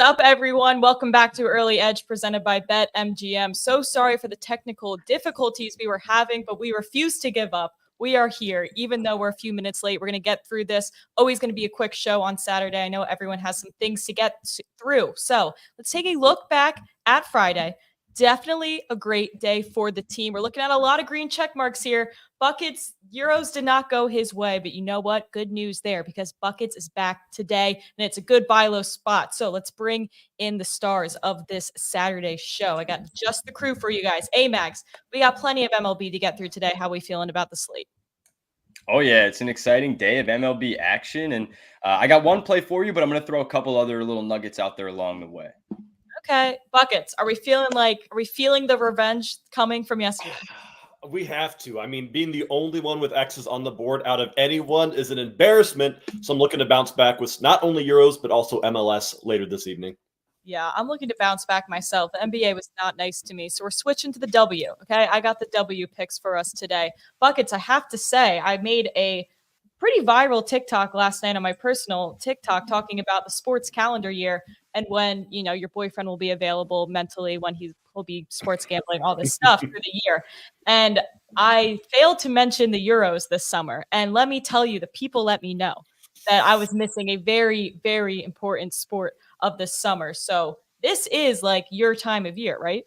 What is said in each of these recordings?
up, everyone? Welcome back to Early Edge presented by BetMGM. So sorry for the technical difficulties we were having, but we refuse to give up. We are here, even though we're a few minutes late. We're going to get through this. Always going to be a quick show on Saturday. I know everyone has some things to get through. So let's take a look back at Friday. Definitely a great day for the team. We're looking at a lot of green check marks here. Buckets, Euros did not go his way, but you know what? Good news there because Buckets is back today, and it's a good buy low spot. So let's bring in the stars of this Saturday show. I got just the crew for you guys. Amags, we got plenty of MLB to get through today. How are we feeling about the slate? Oh, yeah, it's an exciting day of MLB action, and I got one play for you, but I'm going to throw a couple other little nuggets out there along the way. Okay, Buckets, are we feeling the revenge coming from yesterday? We have to. I mean, being the only one with X's on the board out of anyone is an embarrassment. So I'm looking to bounce back with not only Euros, but also MLS later this evening. Yeah, I'm looking to bounce back myself. The NBA was not nice to me, so we're switching to the W, okay? I got the W picks for us today. Buckets, I have to say, I made a pretty viral TikTok last night on my personal TikTok talking about the sports calendar year and when, your boyfriend will be available mentally, when he'll be sports gambling, all this stuff for the year. And I failed to mention the Euros this summer. And let me tell you, the people let me know that I was missing a very, very important sport of the summer. So this is like your time of year, right?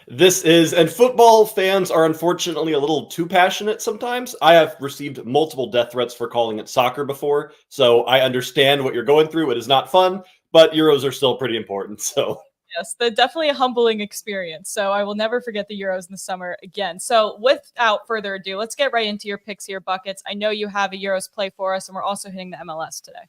This is, and football fans are unfortunately a little too passionate sometimes. I have received multiple death threats for calling it soccer before, so I understand what you're going through. It is not fun, but Euros are still pretty important. So yes, definitely a humbling experience. So I will never forget the Euros in the summer again. So without further ado, let's get right into your picks here, Buckets. I know you have a Euros play for us, and we're also hitting the MLS today.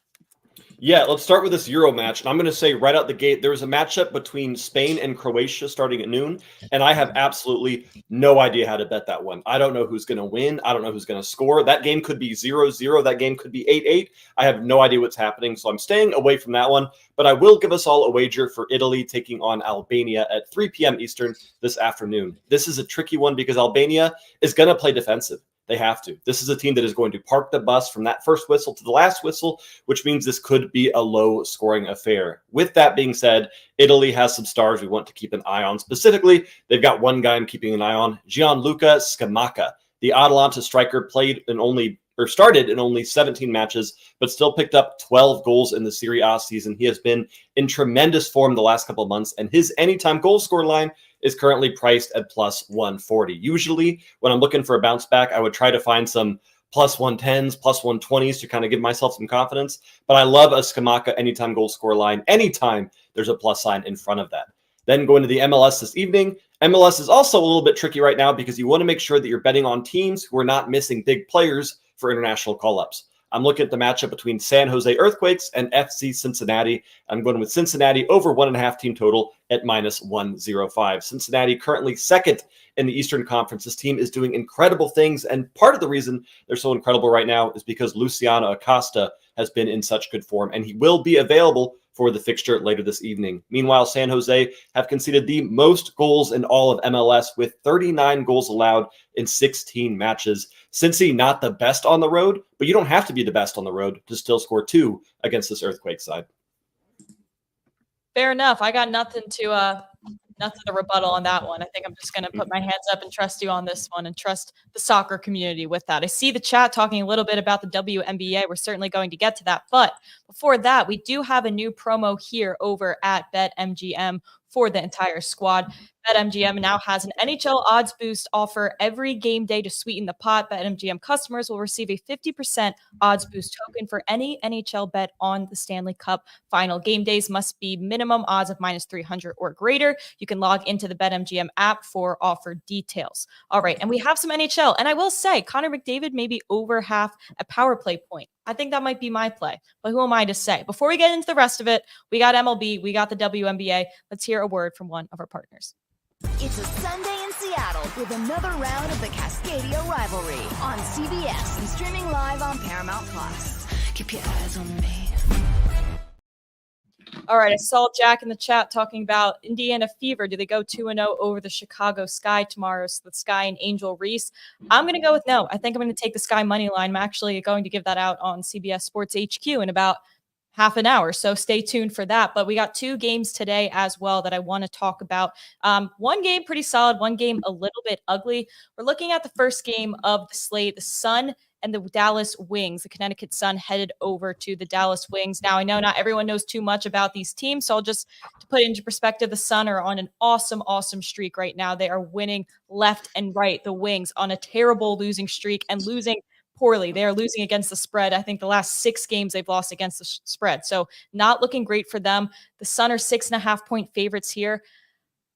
Yeah, let's start with this Euro match. And I'm going to say right out the gate, there was a matchup between Spain and Croatia starting at noon, and I have absolutely no idea how to bet that one. I don't know who's going to win. I don't know who's going to score. That game could be 0-0. That game could be 8-8. I have no idea what's happening, so I'm staying away from that one. But I will give us all a wager for Italy taking on Albania at 3 p.m. Eastern this afternoon. This is a tricky one because Albania is going to play defensive. They have to. This is a team that is going to park the bus from that first whistle to the last whistle, which means this could be a low-scoring affair. With that being said, Italy has some stars we want to keep an eye on. Specifically, they've got one guy I'm keeping an eye on, Gianluca Scamacca. The Atalanta striker started in only 17 matches, but still picked up 12 goals in the Serie A season. He has been in tremendous form the last couple of months, and his anytime goal score line is currently priced at plus 140. Usually, when I'm looking for a bounce back, I would try to find some plus 110s, plus 120s to kind of give myself some confidence. But I love a Scamacca anytime goal score line. Anytime there's a plus sign in front of that. Then going to the MLS this evening. MLS is also a little bit tricky right now because you want to make sure that you're betting on teams who are not missing big players for international call-ups. I'm looking at the matchup between San Jose Earthquakes and FC Cincinnati. I'm going with Cincinnati over 1.5 team total at minus 105. Cincinnati currently second in the Eastern Conference. This team is doing incredible things, and part of the reason they're so incredible right now is because Luciano Acosta has been in such good form, and he will be available for the fixture later this evening. Meanwhile, San Jose have conceded the most goals in all of MLS with 39 goals allowed in 16 matches. Cincy not the best on the road, but you don't have to be the best on the road to still score 2 against this Earthquake side. Fair enough. I got nothing to rebuttal on that one. I think I'm just going to put my hands up and trust you on this one and trust the soccer community with that. I see the chat talking a little bit about the WNBA. We're certainly going to get to that. But before that, we do have a new promo here over at BetMGM for the entire squad. BetMGM now has an NHL odds boost offer every game day to sweeten the pot. BetMGM customers will receive a 50% odds boost token for any NHL bet on the Stanley Cup final. Game days must be minimum odds of minus 300 or greater. You can log into the BetMGM app for offer details. All right, and we have some NHL. And I will say, Connor McDavid may be over half a power play point. I think that might be my play, but who am I to say? Before we get into the rest of it, we got MLB, we got the WNBA. Let's hear a word from one of our partners. It's a Sunday in Seattle with another round of the Cascadia rivalry on CBS and streaming live on Paramount+. Keep your eyes on me. All right, I saw Jack in the chat talking about Indiana Fever. Do they go 2-0 over the Chicago Sky tomorrow? So the Sky and Angel Reese. I'm going to go with no. I think I'm going to take the Sky money line. I'm actually going to give that out on CBS Sports HQ in about half an hour. So stay tuned for that. But we got 2 games today as well that I want to talk about. One game pretty solid, one game a little bit ugly. We're looking at the first game of the slate, the Sun and the Dallas Wings. The Connecticut Sun headed over to the Dallas Wings. Now, I know not everyone knows too much about these teams, so I'll just to put it into perspective, the Sun are on an awesome, awesome streak right now. They are winning left and right. The Wings on a terrible losing streak and losing poorly. They are losing against the spread. I think the last 6 games they've lost against the spread. So not looking great for them. The Sun are 6.5-point favorites here.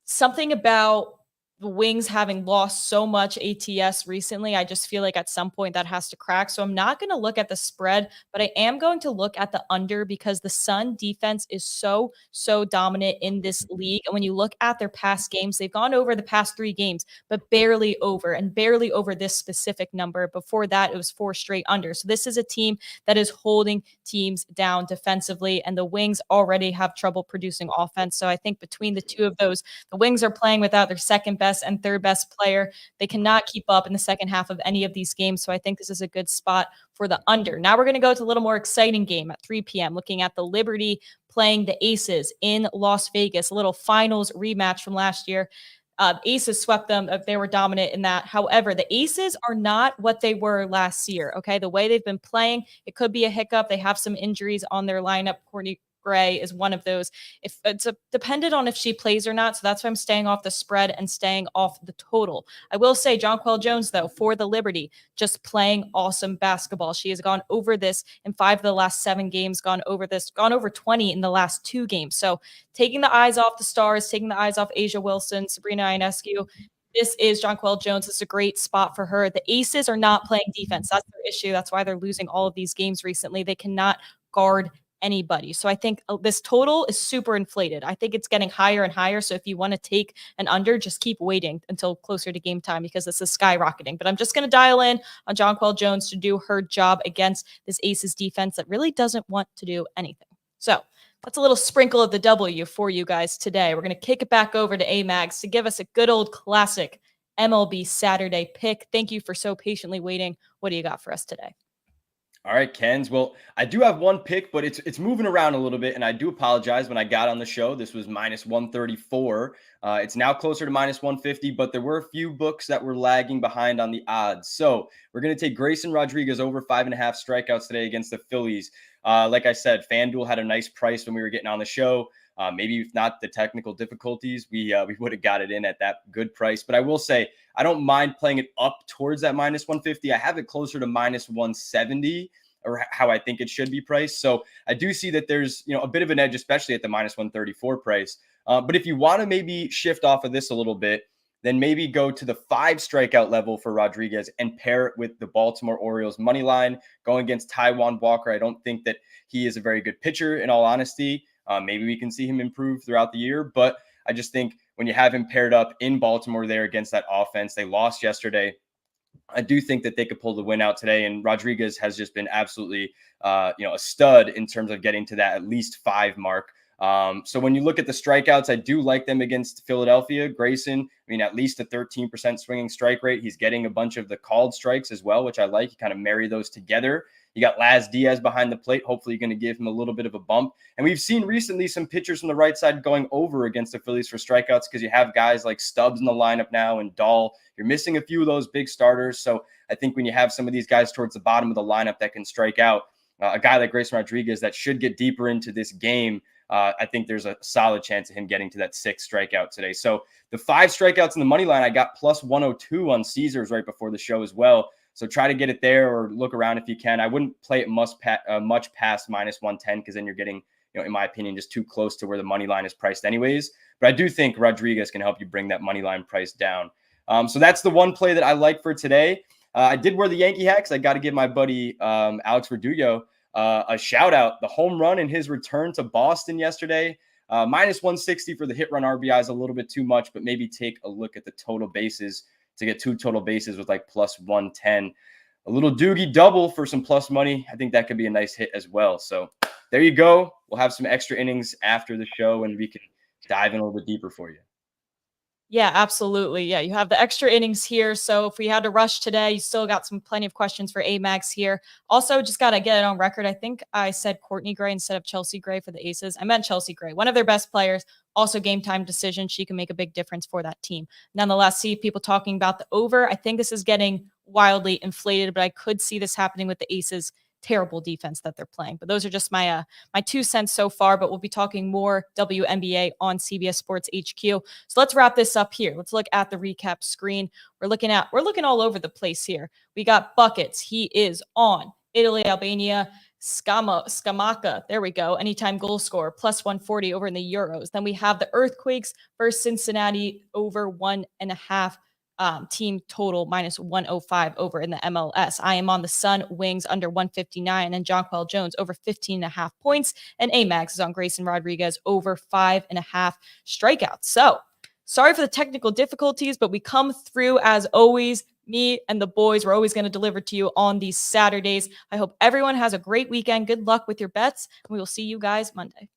Something about the Wings having lost so much ATS recently, I just feel like at some point that has to crack. So I'm not going to look at the spread, but I am going to look at the under because the Sun defense is so dominant in this league. And when you look at their past games, they've gone over the past 3 games, but barely over this specific number. Before that, it was 4 straight under. So this is a team that is holding teams down defensively, and the Wings already have trouble producing offense. So I think between the two of those, the Wings are playing without their second best and third best player. They cannot keep up in the second half of any of these games. So I think this is a good spot for the under. Now we're going to go to a little more exciting game at 3 p.m. looking at the Liberty playing the Aces in Las Vegas, a little finals rematch from last year. Aces swept them. They were dominant in that. However, the Aces are not what they were last year. Okay. The way they've been playing, it could be a hiccup. They have some injuries on their lineup. Courtney Gray is one of those. If it's dependent on if she plays or not. So that's why I'm staying off the spread and staying off the total. I will say Jonquel Jones, though, for the Liberty, just playing awesome basketball. She has gone over this in 5 of the last 7 games, gone over 20 in the last 2 games. So taking the eyes off the stars, taking the eyes off Asia Wilson, Sabrina Ionescu, this is Jonquel Jones. This is a great spot for her. The Aces are not playing defense. That's their issue. That's why they're losing all of these games recently. They cannot guard anybody. So I think this total is super inflated. I think it's getting higher and higher. So if you want to take an under, just keep waiting until closer to game time because this is skyrocketing. But I'm just going to dial in on Jonquel Jones to do her job against this Aces defense that really doesn't want to do anything. So that's a little sprinkle of the W for you guys today. We're going to kick it back over to Amags to give us a good old classic MLB Saturday pick. Thank you for so patiently waiting. What do you got for us today? All right, Kens. Well, I do have one pick, but it's moving around a little bit, and I do apologize. When I got on the show, this was minus 134. It's now closer to minus 150, but there were a few books that were lagging behind on the odds. So we're going to take Grayson Rodriguez over 5.5 strikeouts today against the Phillies. Like I said, FanDuel had a nice price when we were getting on the show. Maybe if not the technical difficulties, we would have got it in at that good price. But I will say, I don't mind playing it up towards that minus 150. I have it closer to minus 170 or how I think it should be priced. So I do see that there's, a bit of an edge, especially at the minus 134 price. But if you want to maybe shift off of this a little bit, then maybe go to the 5 strikeout level for Rodriguez and pair it with the Baltimore Orioles money line going against Taijuan Walker. I don't think that he is a very good pitcher, in all honesty. Maybe we can see him improve throughout the year, but I just think when you have him paired up in Baltimore there against that offense, they lost yesterday. I do think that they could pull the win out today, and Rodriguez has just been absolutely, a stud in terms of getting to that at least 5 mark. So when you look at the strikeouts, I do like them against Philadelphia. Grayson, at least a 13% swinging strike rate. He's getting a bunch of the called strikes as well, which I like. You kind of marry those together. You got Laz Diaz behind the plate. Hopefully you're going to give him a little bit of a bump. And we've seen recently some pitchers from the right side going over against the Phillies for strikeouts because you have guys like Stubbs in the lineup now and Dahl. You're missing a few of those big starters. So I think when you have some of these guys towards the bottom of the lineup that can strike out, a guy like Grayson Rodriguez that should get deeper into this game, I think there's a solid chance of him getting to that 6th strikeout today. So the 5 strikeouts in the money line, I got plus 102 on Caesars right before the show as well. So try to get it there or look around if you can. I wouldn't play it much past minus 110 because then you're getting, in my opinion, just too close to where the money line is priced anyways. But I do think Rodriguez can help you bring that money line price down. So that's the one play that I like for today. I did wear the Yankee hat because I got to give my buddy Alex Verdugo a shout out. The home run in his return to Boston yesterday. Minus 160 for the hit run RBI is a little bit too much, but maybe take a look at the total bases to get 2 total bases with like plus 110. A little Doogie double for some plus money. I think that could be a nice hit as well. So there you go. We'll have some extra innings after the show and we can dive in a little bit deeper for you. Yeah, absolutely. Yeah, you have the extra innings here. So if we had to rush today, you still got plenty of questions for Amags here. Also, just got to get it on record. I think I said Courtney Gray instead of Chelsea Gray for the Aces. I meant Chelsea Gray, one of their best players. Also, game time decision. She can make a big difference for that team. Nonetheless, see people talking about the over. I think this is getting wildly inflated, but I could see this happening with the Aces. Terrible defense that they're playing. But those are just my 2 cents so far. But we'll be talking more WNBA on CBS Sports HQ. So let's wrap this up here. Let's look at the recap screen. We're looking all over the place here. We got Buckets. He is on Italy, Albania, Skamaka. There we go. Anytime goal scorer, plus 140 over in the Euros. Then we have the Earthquakes versus Cincinnati over 1.5. Team total minus 105 over in the MLS. I am on the Sun Wings under 159 and Jonquel Jones over 15.5 points. And Amags is on Grayson Rodriguez over 5.5 strikeouts. So sorry for the technical difficulties, but we come through as always. Me and the boys, we're always going to deliver to you on these Saturdays. I hope everyone has a great weekend. Good luck with your bets, and we will see you guys Monday.